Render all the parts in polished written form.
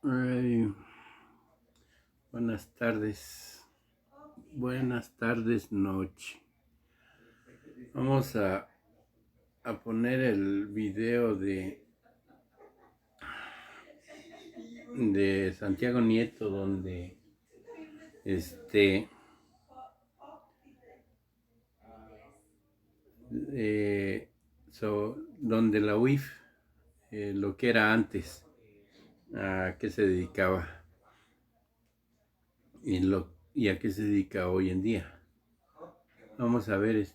Ay, buenas tardes, noche. Vamos a poner el video de Santiago Nieto, donde este donde la UIF, lo que era antes, a qué se dedicaba y a qué se dedica hoy en día. Vamos a ver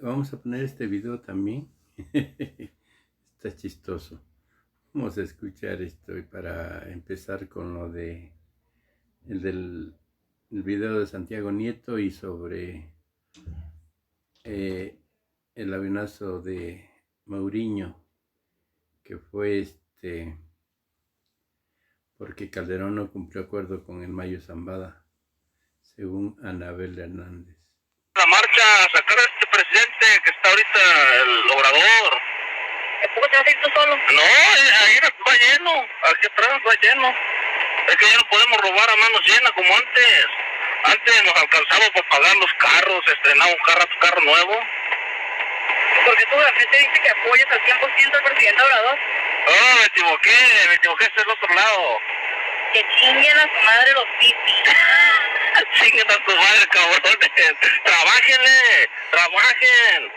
vamos a poner este video también. Está chistoso. Vamos a escuchar esto y para empezar con lo de el video de Santiago Nieto y sobre el avionazo de Mourinho, que fue porque Calderón no cumplió acuerdo con el Mayo Zambada, según Anabel Hernández. La marcha a sacar a este presidente que está ahorita, el Obrador. ¿Tampoco te vas a ir tú solo? No, ahí va lleno, aquí atrás va lleno. Es que ya no podemos robar a manos llenas como antes. Antes nos alcanzaba por pagar los carros, estrenar un carro nuevo. Porque tú la gente dice que apoyas al 100% al presidente Obrador. Oh, me equivoqué, este es el otro lado. Que chinguen a su madre los pipis. Chinguen a su madre, cabrones. Trabajen,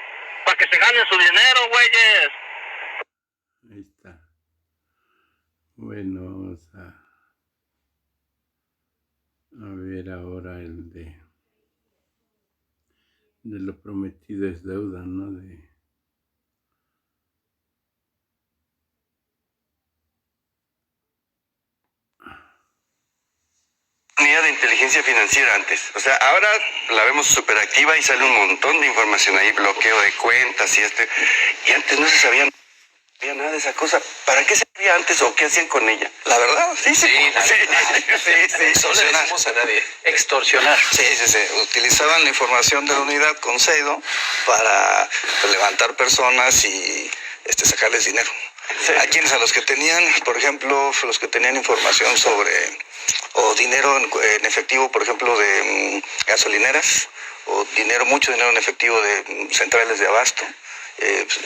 para que se ganen su dinero, güeyes. Ahí está. Bueno, vamos a ver ahora el de lo prometido es deuda, ¿no? Unidad de inteligencia financiera antes. O sea, ahora la vemos súper activa y sale un montón de información ahí, bloqueo de cuentas y antes no se sabía nada de esa cosa. ¿Para qué servía antes o qué hacían con ella? La verdad, sí. No le decimos a nadie. Extorsionar. Sí. Utilizaban la información de la unidad con CEDO para levantar personas y sacarles dinero. Sí. A los que tenían, por ejemplo, los que tenían información sobre o dinero en efectivo, por ejemplo, de gasolineras, o mucho dinero en efectivo de centrales de abasto,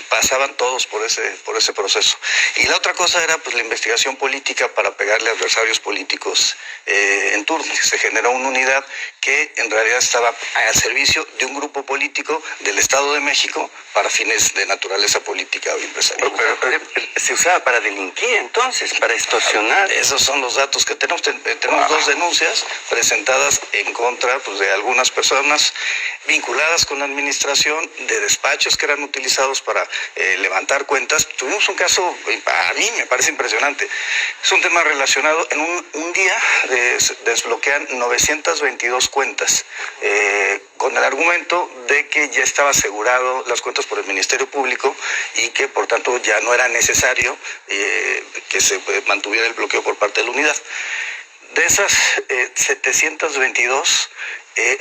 pasaban todos por ese proceso. Y la otra cosa era pues la investigación política para pegarle a adversarios políticos en turno. Se generó una unidad que en realidad estaba al servicio de un grupo político del Estado de México para fines de naturaleza política o empresarial. Pero se usaba para delinquir entonces, para extorsionar. Esos son los datos que tenemos. Tenemos dos denuncias presentadas en contra pues, de algunas personas vinculadas con la administración de despachos que eran utilizados para levantar cuentas. Tuvimos un caso, a mí me parece impresionante. Es un tema relacionado. En un día desbloquean 922 cuentas con el argumento de que ya estaba asegurado las cuentas por el Ministerio Público y que por tanto ya no era necesario que se mantuviera el bloqueo por parte de la unidad. De esas 722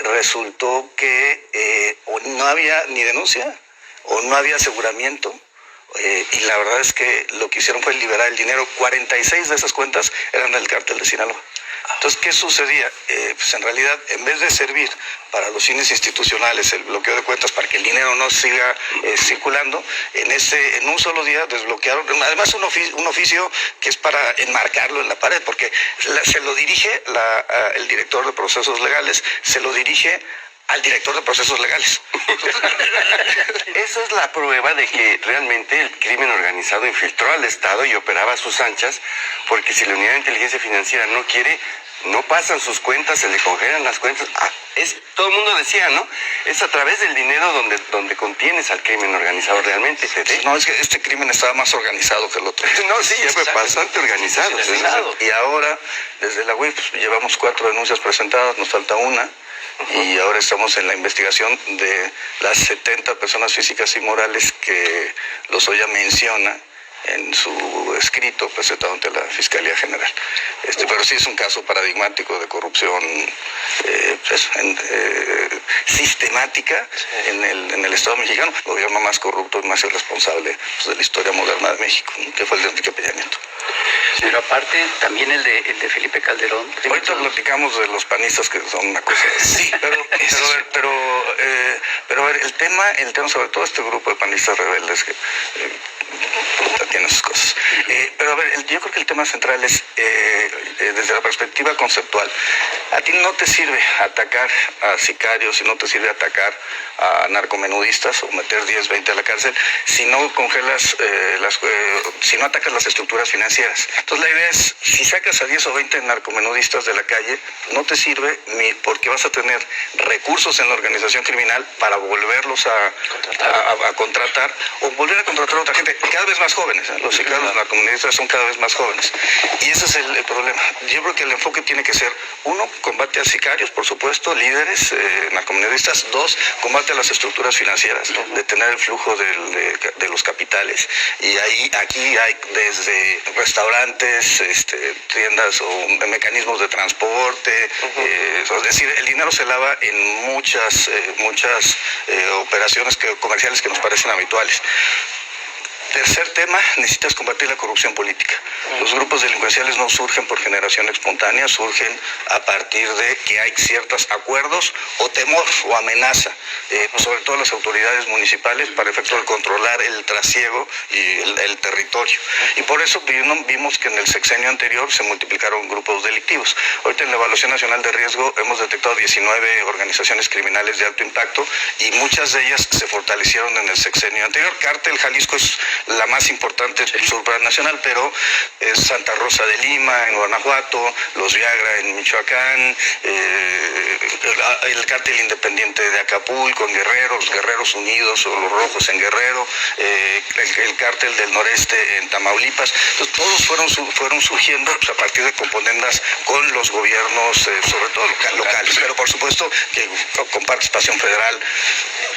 resultó que o no había ni denuncia o no había aseguramiento. Y la verdad es que lo que hicieron fue liberar el dinero. 46 de esas cuentas eran del cártel de Sinaloa. Entonces, ¿qué sucedía? Pues en realidad, en vez de servir para los fines institucionales el bloqueo de cuentas para que el dinero no siga circulando, en un solo día desbloquearon, además un oficio que es para enmarcarlo en la pared, porque se lo dirige el director de procesos legales, se lo dirige al director de procesos legales. Eso es la prueba de que realmente el crimen organizado infiltró al Estado y operaba a sus anchas, porque si la unidad de inteligencia financiera no quiere, no pasan sus cuentas, se le congelan las cuentas. Todo el mundo decía, ¿no? Es a través del dinero donde contienes al crimen organizado realmente. No, es que este crimen estaba más organizado que el otro. No, sí, es bastante organizado. Y ahora, desde la UIF, llevamos 4 denuncias presentadas, nos falta una. Y ahora estamos en la investigación de las 70 personas físicas y morales que Lozoya menciona en su escrito presentado ante la Fiscalía General. Pero sí es un caso paradigmático de corrupción sistemática en el Estado mexicano, el gobierno más corrupto y más irresponsable pues, de la historia moderna de México, que fue el de Enrique Peña Nieto. Pero aparte, también el de Felipe Calderón. Ahorita platicamos de los panistas que son una cosa. Sí, pero a ver, el tema sobre todo este grupo de panistas rebeldes que tiene sus cosas. Pero a ver, yo creo que el tema central es, desde la perspectiva conceptual, a ti no te sirve atacar a sicarios y no te sirve atacar a narcomenudistas o meter 10, 20 a la cárcel si no congelas, si no atacas las estructuras financieras. Entonces la idea es, si sacas a 10 o 20 narcomenudistas de la calle, no te sirve ni porque vas a tener recursos en la organización criminal para volverlos a contratar o volver a contratar a otra gente, cada vez más jóvenes. Los sicarios narcomenudistas son cada vez más jóvenes. Y ese es el problema. Yo creo que el enfoque tiene que ser, uno, combate a sicarios, por supuesto, líderes narcomenudistas. Dos, combate a las estructuras financieras, detener el flujo de los capitales. Y aquí hay desde restaurantes, tiendas o mecanismos de transporte. Es decir, el dinero se lava en muchas operaciones comerciales que nos parecen habituales. Tercer tema, necesitas combatir la corrupción política. Los grupos delincuenciales no surgen por generación espontánea, surgen a partir de que hay ciertos acuerdos o temor o amenaza, sobre todo las autoridades municipales, para efecto de controlar el trasiego y el territorio. Y por eso vimos que en el sexenio anterior se multiplicaron grupos delictivos. Ahorita en la Evaluación Nacional de Riesgo hemos detectado 19 organizaciones criminales de alto impacto y muchas de ellas se fortalecieron en el sexenio anterior. Cártel Jalisco es la más importante supranacional, pero es Santa Rosa de Lima en Guanajuato, los Viagra en Michoacán, el cártel independiente de Acapulco en Guerrero, los Guerreros Unidos o los Rojos en Guerrero, el cártel del noreste en Tamaulipas. Entonces, todos fueron surgiendo a partir de componendas con los gobiernos, sobre todo locales, pero por supuesto que con participación federal.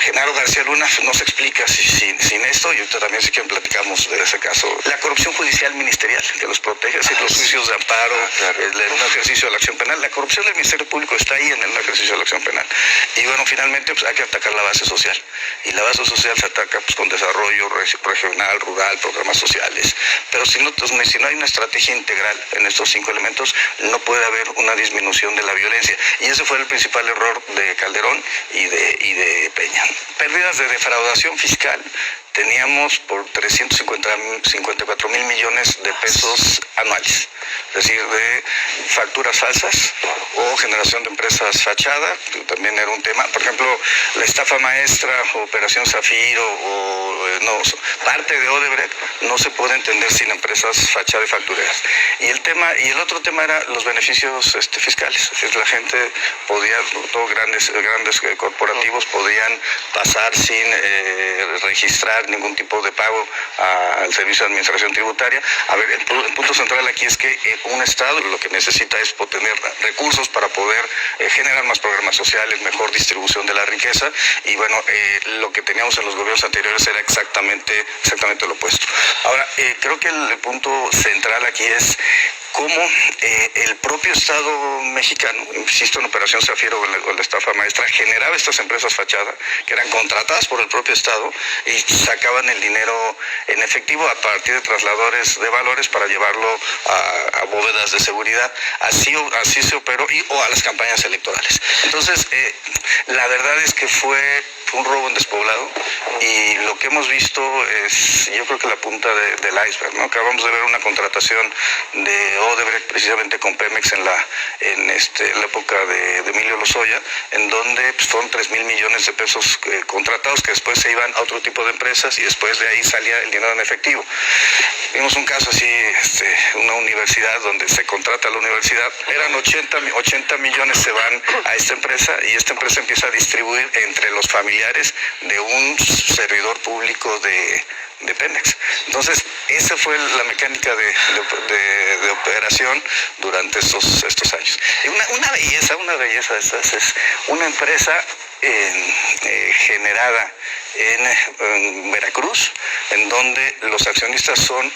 Genaro García Luna no se explica sin esto, y ahorita también sí que platicamos de ese caso. La corrupción judicial ministerial, que los protege, es decir, los juicios de amparo, un ejercicio de la acción penal. La corrupción del Ministerio Público está ahí en el ejercicio de la acción penal. Y bueno, finalmente pues hay que atacar la base social. Y la base social se ataca pues con desarrollo regional, rural, programas sociales. Pero si no hay una estrategia integral en estos 5 elementos, no puede haber una disminución de la violencia. Y ese fue el principal error de Calderón y de Peña. Pérdidas de defraudación fiscal. Teníamos por 354 mil millones de pesos anuales, es decir, de facturas falsas o generación de empresas fachada, que también era un tema. Por ejemplo, la estafa maestra, Operación Zafiro parte de Odebrecht no se puede entender sin empresas fachada y factureras. Y el otro tema era los beneficios fiscales, es decir, la gente podía, todos grandes corporativos podían pasar sin registrar ningún tipo de pago al Servicio de Administración Tributaria. A ver, el punto central aquí es que un Estado lo que necesita es tener recursos para poder generar más programas sociales, mejor distribución de la riqueza, y bueno, lo que teníamos en los gobiernos anteriores era exactamente lo opuesto. Ahora, creo que el punto central aquí es cómo el propio Estado mexicano, insisto en Operación Zafiro o la estafa maestra, generaba estas empresas fachada que eran contratadas por el propio Estado y sacaban el dinero en efectivo a partir de trasladadores de valores para llevarlo a bóvedas de seguridad. Así se operó, o a las campañas electorales. Entonces, la verdad es que fue un robo en despoblado, y lo que hemos visto es, yo creo que la punta del iceberg, ¿no? Acabamos de ver una contratación de Odebrecht precisamente con Pemex en la época de Emilio Lozoya, en donde pues, fueron 3,000 millones de pesos contratados que después se iban a otro tipo de empresas y después de ahí salía el dinero en efectivo. Vimos un caso así, una universidad donde se contrata a la universidad, eran 80 millones se van a esta empresa, y esta empresa empieza a distribuir entre los familiares de un servidor público de Pemex. Entonces, esa fue la mecánica de operación durante estos años. Y una belleza, es una empresa generada en Veracruz, en donde los accionistas son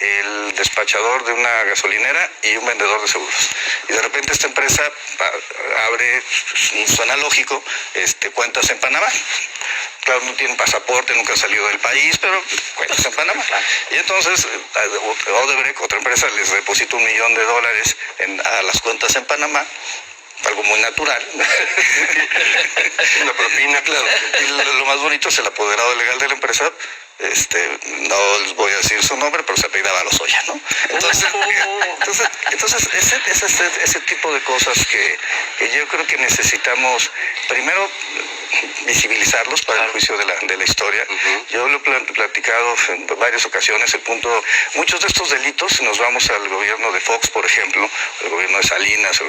el despachador de una gasolinera y un vendedor de seguros. Y de repente esta empresa abre, suena lógico, cuentas en Panamá. Claro, no tienen pasaporte, nunca han salido del país, pero cuentas en Panamá. Y entonces Odebrecht, otra empresa, les deposita $1 millón a las cuentas en Panamá, algo muy natural. Una propina, claro. Y lo más bonito es el apoderado legal de la empresa. No les voy a decir su nombre, pero se apellidaba Lozoya, ¿no? Entonces ese tipo de cosas que yo creo que necesitamos, primero, visibilizarlos para el juicio de la historia. Yo lo he platicado en varias ocasiones, muchos de estos delitos, si nos vamos al gobierno de Fox, por ejemplo, el gobierno de Salinas,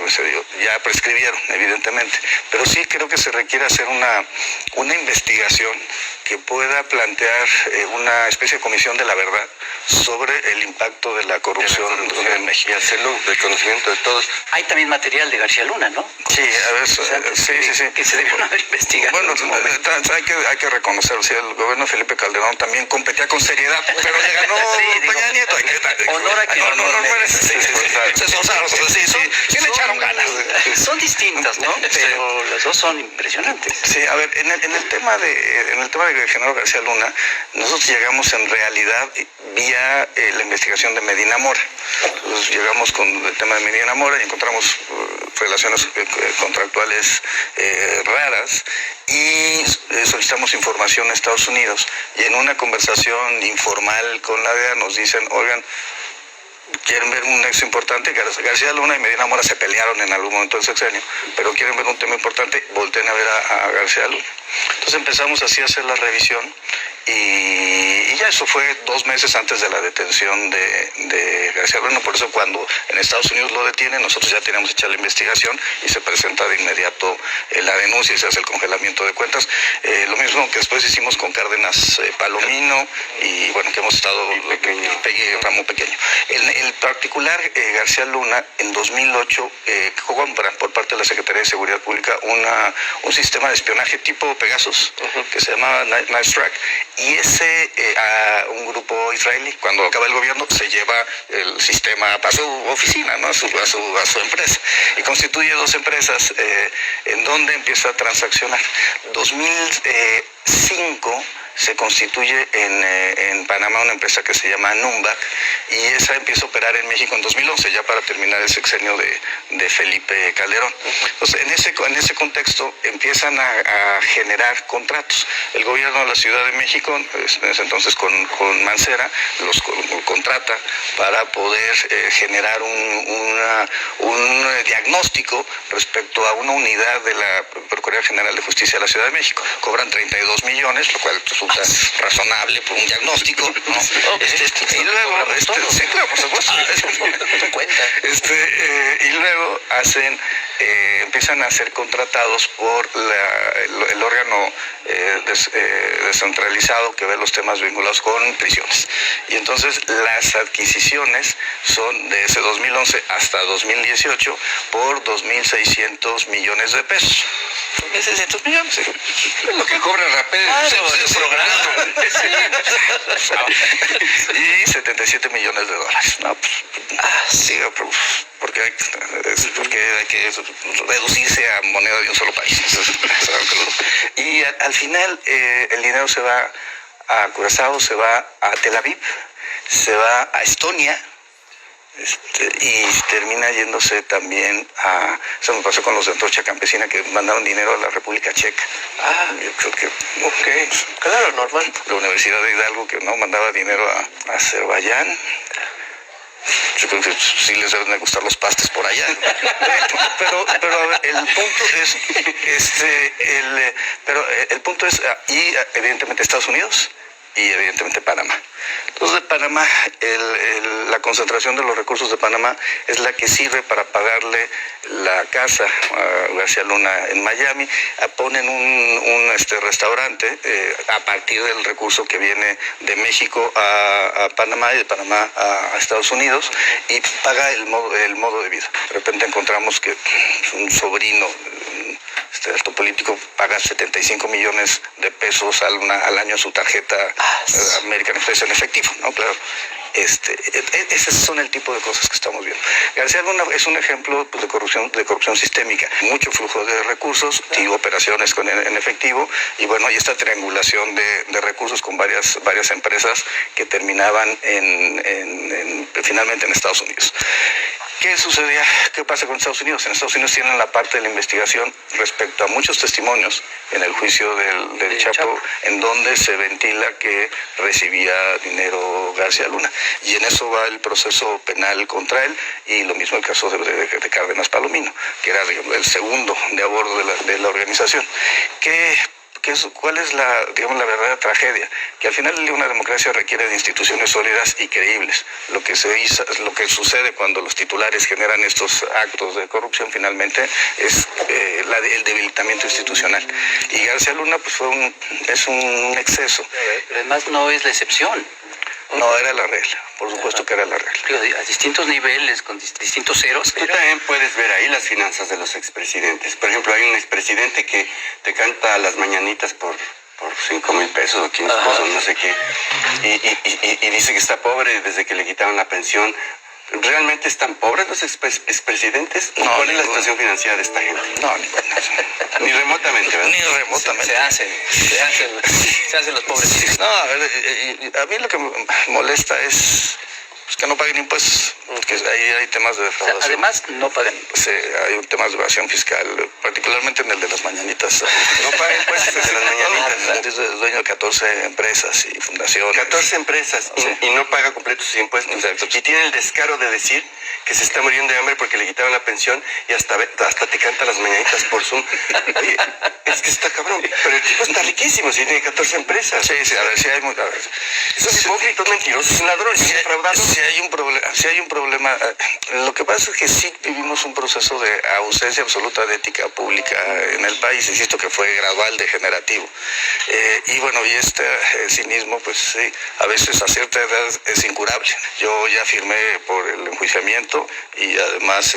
ya prescribieron, evidentemente, pero sí creo que se requiere hacer una investigación que pueda plantear una especie de comisión de la verdad sobre el impacto de la corrupción en México. Y hacerlo de conocimiento de todos. Hay también material de García Luna, ¿no? Sí, a ver, sí. Que se debieron haber investigado. Bueno, hay que reconocerlo. Sí, el gobierno de Felipe Calderón también competía con seriedad, pero le ganó Peña Nieto. Honor a quien honor merece. Sí le echaron ganas. Son distintas, ¿no? Pero las dos son impresionantes. Sí, a ver, en el tema de Genaro García Luna, nosotros llegamos en realidad vía la investigación de Medina Mora. Entonces, llegamos con el tema de Medina Mora y encontramos relaciones contractuales raras y solicitamos información a Estados Unidos. Y en una conversación informal con la DEA nos dicen, oigan, quieren ver un nexo importante. García Luna y Medina Mora se pelearon en algún momento del sexenio, pero quieren ver un tema importante, volteen a ver a García Luna. Entonces empezamos así a hacer la revisión y ya eso fue 2 meses antes de la detención de García Luna. Por eso cuando en Estados Unidos lo detienen, nosotros ya teníamos hecha la investigación y se presenta de inmediato la denuncia y se hace el congelamiento de cuentas. Lo mismo que después hicimos con Cárdenas Palomino y bueno, que hemos estado Ramón Pequeño. El particular García Luna en 2008 compra por parte de la Secretaría de Seguridad Pública un sistema de espionaje tipo Pegasus, que se llamaba Night Track, y ese a un grupo israelí, cuando acaba el gobierno, se lleva el sistema a su oficina, ¿no? a su empresa, y constituye 2 empresas en donde empieza a transaccionar. 2005 se constituye en Panamá una empresa que se llama Numbac, y esa empieza a operar en México en 2011, ya para terminar el sexenio de Felipe Calderón. Entonces, en ese contexto empiezan a generar contratos. El gobierno de la Ciudad de México, en ese entonces con Mancera, los contrata para poder generar un diagnóstico respecto a una unidad de la Procuraduría General de Justicia de la Ciudad de México. Cobran 32 millones, lo cual resulta razonable por un diagnóstico, ¿no? Y luego, sí, claro, por supuesto. Y luego empiezan a ser contratados por el órgano descentralizado que ve los temas vinculados con prisiones. Y entonces las adquisiciones son de ese 2011 hasta 2018 por 2.600 millones de pesos. 1.600 millones. Lo que cobra Rapel el programa. Y 77 millones de dólares. No, pues, sí, porque hay que reducirse a moneda de un solo país. Y al final el dinero se va a Curazao, se va a Tel Aviv, se va a Estonia, y termina yéndose también eso me pasó con los de Antorcha Campesina, que mandaron dinero a la República Checa. Yo creo que Claro, normal. la Universidad de Hidalgo, que no mandaba dinero a Azerbaiyán. Yo creo que sí les deben de gustar los pastes por allá. Pero a ver, el punto es, y evidentemente Estados Unidos y evidentemente Panamá. Entonces, de Panamá, la concentración de los recursos de Panamá es la que sirve para pagarle la casa a García Luna en Miami. Ponen un restaurante a partir del recurso que viene de México a Panamá y de Panamá a Estados Unidos, y paga el modo de vida. De repente encontramos que un sobrino alto político paga 75 millones de pesos al año su tarjeta American Express en efectivo, ¿no? Claro. Esos son el tipo de cosas que estamos viendo. García Luna es un ejemplo, pues, de corrupción sistémica, mucho flujo de recursos y operaciones en efectivo, y bueno, hay esta triangulación de recursos con varias empresas que terminaban finalmente en Estados Unidos. ¿Qué sucedía? ¿Qué pasa con Estados Unidos? En Estados Unidos tienen la parte de la investigación respecto a muchos testimonios en el juicio del Chapo, en donde se ventila que recibía dinero García Luna. Y en eso va el proceso penal contra él, y lo mismo el caso de Cárdenas Palomino, que era el segundo de a bordo de la organización. ¿Cuál es la verdadera tragedia? Que al final una democracia requiere de instituciones sólidas y creíbles. Lo que sucede cuando los titulares generan estos actos de corrupción finalmente es el debilitamiento institucional. Y García Luna pues es un exceso. Pero además no es la excepción. No, era la regla, por supuesto que era la regla. A distintos niveles, con distintos ceros. Tú también puedes ver ahí las finanzas de los expresidentes. Por ejemplo, hay un expresidente que te canta las mañanitas por 5,000 pesos o 15 pesos, no sé qué, y dice que está pobre desde que le quitaron la pensión. ¿Realmente están pobres los expresidentes? No, ¿Cuál es la situación financiera de esta gente? No, ni remotamente, ¿verdad? Ni remotamente. Se hacen los pobrecitos. No, a mí lo que me molesta es que no paguen impuestos, que ahí hay temas de defraudación. O sea, además, no pagan. Sí, hay temas de evasión fiscal, particularmente en el de las mañanitas. No pagan impuestos de las mañanitas. Es dueño de 14 empresas y fundaciones. 14 empresas y no paga completos sus impuestos. Exacto. Y tiene el descaro de decir que se está muriendo de hambre porque le quitaron la pensión y hasta te canta las mañanitas por Zoom. Oye, es que está cabrón. Pero el tipo está riquísimo, si tiene 14 empresas. Sí, a ver, si hay... Eso es hipócrita, es mentiroso, es un ladrón, es un defraudado. Si hay un problema. Lo que pasa es que sí vivimos un proceso de ausencia absoluta de ética pública en el país, insisto que fue gradual, degenerativo. Y bueno, y este cinismo, pues sí, a veces a cierta edad es incurable. Yo ya firmé por el enjuiciamiento y además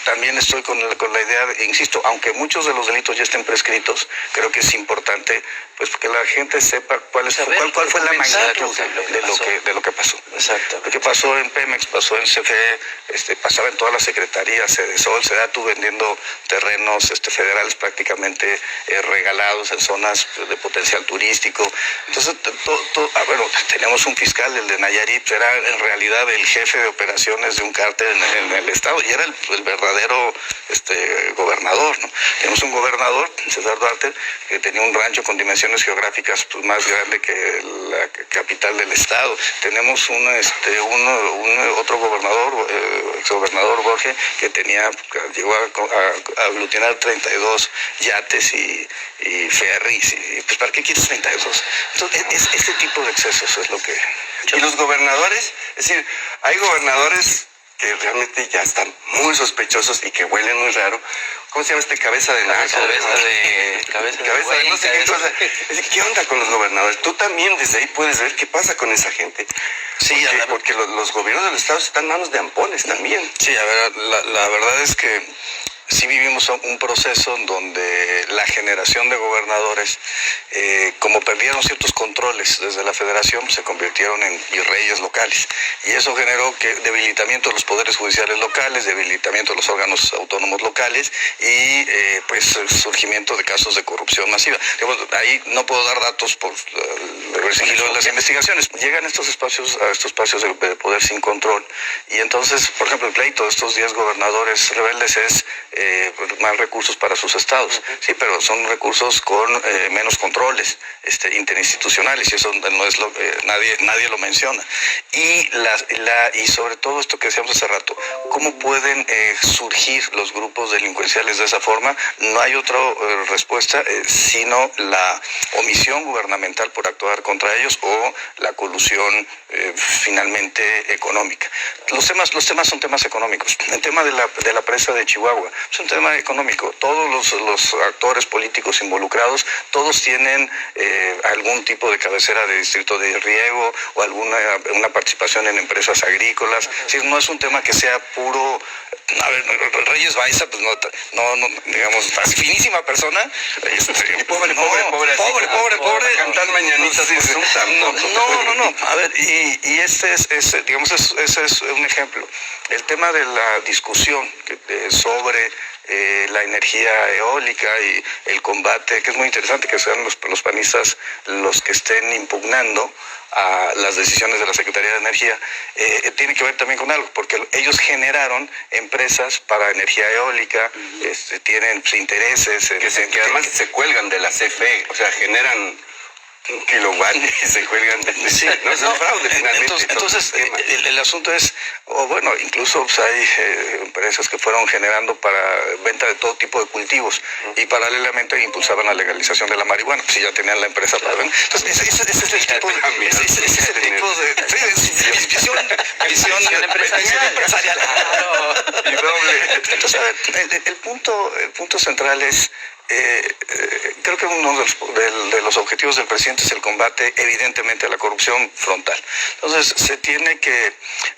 también estoy con la idea, insisto, aunque muchos de los delitos ya estén prescritos, creo que es importante pues que la gente sepa cuál fue la magnitud de lo que pasó. Exacto. Lo que pasó en Pemex, pasó en CFE, pasaba en todas las secretarías, Sedesol, Sedatu, vendiendo terrenos federales prácticamente regalados en zonas de potencial turístico. Entonces, tenemos un fiscal, el de Nayarit, era en realidad el jefe de operaciones de un cártel en el estado, y era el verdadero gobernador, ¿no? Tenemos un gobernador, César Duarte, que tenía un rancho con dimensiones geográficas pues, más grande que la capital del estado. Tenemos otro gobernador, exgobernador Borges, que llegó a aglutinar 32 yates y ferries. Y, pues, ¿para qué quieres 32? Entonces, este tipo de excesos es lo que... Y los gobernadores, es decir, hay gobernadores que realmente ya están muy sospechosos y que huelen muy raro. ¿Cómo se llama cabeza de naco? Cabeza de no sé qué cosa. Es decir, ¿qué onda con los gobernadores? Tú también desde ahí puedes ver qué pasa con esa gente. Sí, porque los gobiernos de los estados están en manos de ampones también. Sí, a ver, la verdad es que sí vivimos un proceso en donde la generación de gobernadores, como perdieron ciertos controles desde la federación, se convirtieron en virreyes locales. Y eso generó debilitamiento de los poderes judiciales locales, debilitamiento de los órganos autónomos locales y pues el surgimiento de casos de corrupción masiva. Ahí no puedo dar datos por el sigilo de las investigaciones. Llegan a estos espacios de poder sin control. Y entonces, por ejemplo, el pleito de estos 10 gobernadores rebeldes es más recursos para sus estados, sí, pero son recursos con menos controles interinstitucionales, y eso no es nadie lo menciona. Y sobre todo esto que decíamos hace rato, ¿cómo pueden surgir los grupos delincuenciales de esa forma? No hay otra respuesta sino la omisión gubernamental por actuar contra ellos o la colusión finalmente económica. Los temas son temas económicos. El tema de la presa de Chihuahua es un tema económico. Todos los actores políticos involucrados, todos tienen algún tipo de cabecera de distrito de riego o una participación en empresas agrícolas. Es decir, no es un tema que sea A ver, Reyes Baiza, pues no, digamos, finísima persona. Y pobre. Cantar mañanitas por un tambor. No. A ver, y ese es un ejemplo. El tema de la discusión sobre la energía eólica y el combate, que es muy interesante que sean los panistas los que estén impugnando a las decisiones de la Secretaría de Energía, tiene que ver también con algo, porque ellos generaron empresas para energía eólica, tienen intereses. Que además se cuelgan de la CFE, o sea, generan un kilowatt y se cuelgan de... Sí, no es un fraude finalmente. Entonces el asunto es, incluso pues, hay empresas que fueron generando para venta de todo tipo de cultivos y paralelamente impulsaban la legalización de la marihuana, pues si ya tenían la empresa para vender. Entonces ese es el tipo de visión empresarial. Y doble. Entonces, a ver, el punto central es, creo que uno de los objetivos del presidente es el combate evidentemente a la corrupción frontal. Entonces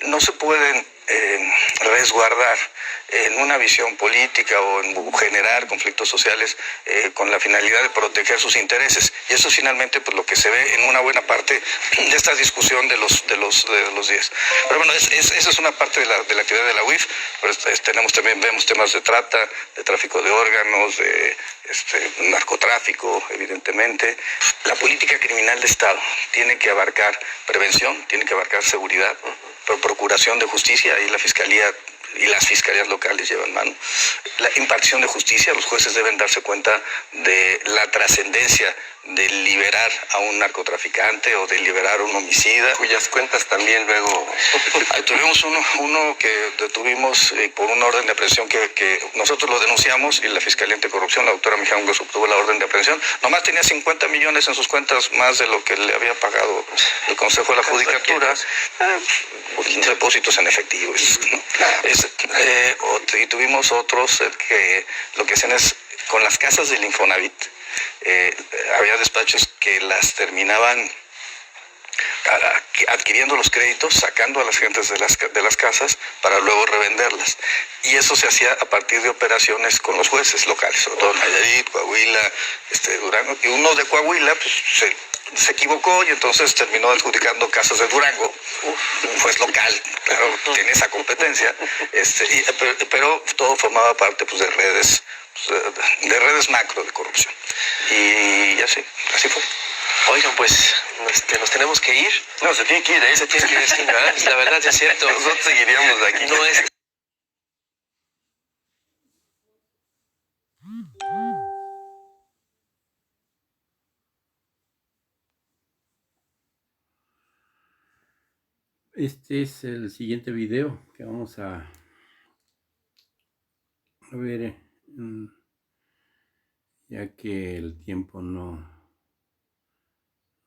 no se pueden resguardar en una visión política o en generar conflictos sociales con la finalidad de proteger sus intereses. Y eso es finalmente pues, lo que se ve en una buena parte de esta discusión de los días. Pero bueno, esa es una parte de la actividad de la UIF, pero vemos temas de trata, de tráfico de órganos, de narcotráfico, evidentemente. La política criminal de Estado tiene que abarcar prevención, tiene que abarcar seguridad, procuración de justicia, y la Fiscalía y las fiscalías locales llevan mano. La impartición de justicia, los jueces deben darse cuenta de la trascendencia de liberar a un narcotraficante o de liberar a un homicida. Cuyas cuentas también luego... Tuvimos uno que detuvimos por una orden de aprehensión que nosotros lo denunciamos y la Fiscalía Anticorrupción, la doctora Mijangos, obtuvo la orden de aprehensión. Nomás tenía 50 millones en sus cuentas, más de lo que le había pagado el Consejo de la Judicatura, depósitos en efectivo. ¿No? Y tuvimos otros que lo que hacían es, con las casas del Infonavit, había despachos que las terminaban adquiriendo los créditos, sacando a las gentes de las casas para luego revenderlas. Y eso se hacía a partir de operaciones con los jueces locales, sobre todo Nayarit, Coahuila, Durango. Y uno de Coahuila pues, se equivocó y entonces terminó adjudicando casas de Durango, un juez local, claro, tiene esa competencia, pero todo formaba parte pues, de redes macro de corrupción. Y así fue. Oigan, pues nos tenemos que ir. No, se tiene que ir, Se tiene que ir, sí, ¿verdad? La verdad, ya es cierto. Nosotros seguiríamos aquí. No es... Este es el siguiente video que vamos a ver, ya que el tiempo no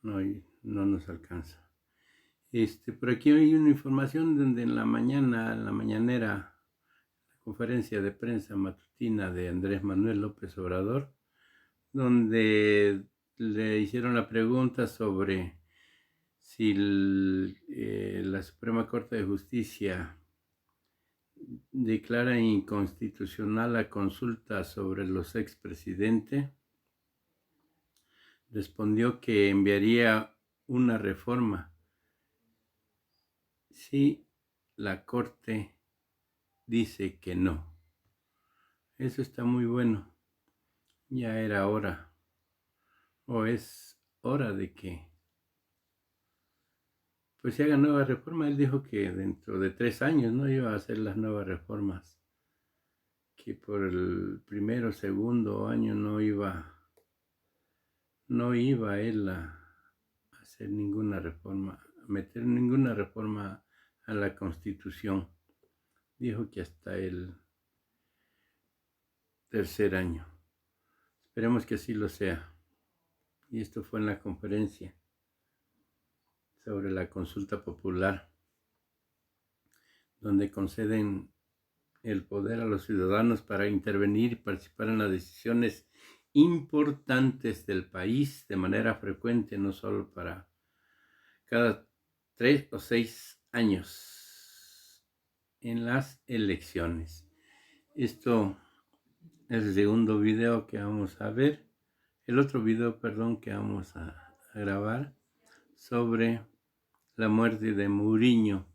nos alcanza. Por aquí hay una información donde en la mañanera, la conferencia de prensa matutina de Andrés Manuel López Obrador, donde le hicieron la pregunta sobre si la Suprema Corte de Justicia declara inconstitucional la consulta sobre los expresidentes, respondió que enviaría una reforma si la Corte dice que no. Eso está muy bueno. Ya era hora, o es hora de que pues se haga nueva reforma. Él dijo que dentro de 3 años no iba a hacer las nuevas reformas, que por el primero o segundo año no iba él a hacer ninguna reforma, a meter ninguna reforma a la Constitución. Dijo que hasta el 3er año. Esperemos que así lo sea. Y esto fue en la conferencia sobre la consulta popular, donde conceden el poder a los ciudadanos para intervenir y participar en las decisiones importantes del país de manera frecuente, no solo para cada 3 o 6 años en las elecciones. Esto es el segundo video que vamos a ver. El otro video, perdón, que vamos a grabar sobre la muerte de Mourinho.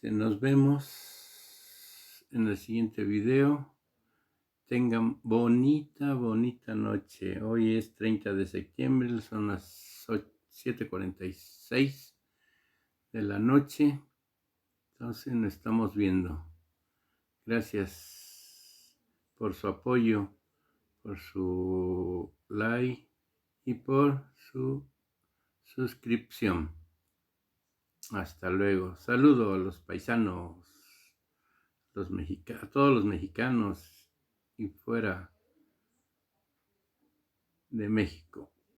Nos vemos en el siguiente video. Tengan bonita noche. Hoy es 30 de septiembre, son las 7:46 de la noche. Entonces nos estamos viendo. Gracias por su apoyo, por su like y por su suscripción. Hasta luego. Saludo a los paisanos, a todos los mexicanos y fuera de México.